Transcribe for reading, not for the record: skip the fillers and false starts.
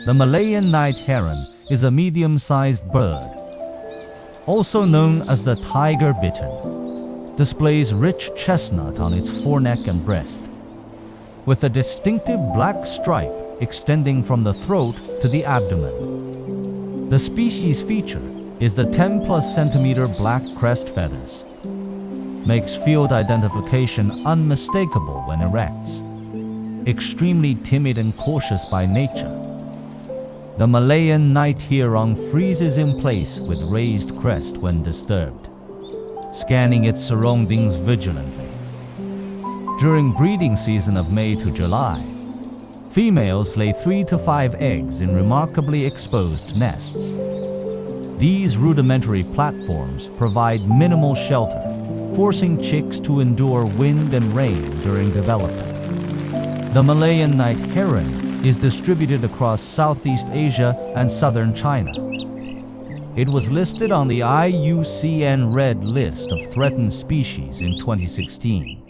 The Malayan night heron is a medium-sized bird, also known as the tiger bittern. Displays rich chestnut on its foreneck and breast, with a distinctive black stripe extending from the throat to the abdomen. The species feature is the 10+ centimeter black crest feathers. Makes field identification unmistakable when erects. Extremely timid and cautious by nature. The Malayan night heron freezes in place with raised crest when disturbed, scanning its surroundings vigilantly. During breeding season of May to July, females lay 3 to 5 eggs in remarkably exposed nests. These rudimentary platforms provide minimal shelter, forcing chicks to endure wind and rain during development. The Malayan night heron is distributed across Southeast Asia and southern China. It was listed on the IUCN Red List of threatened species in 2016.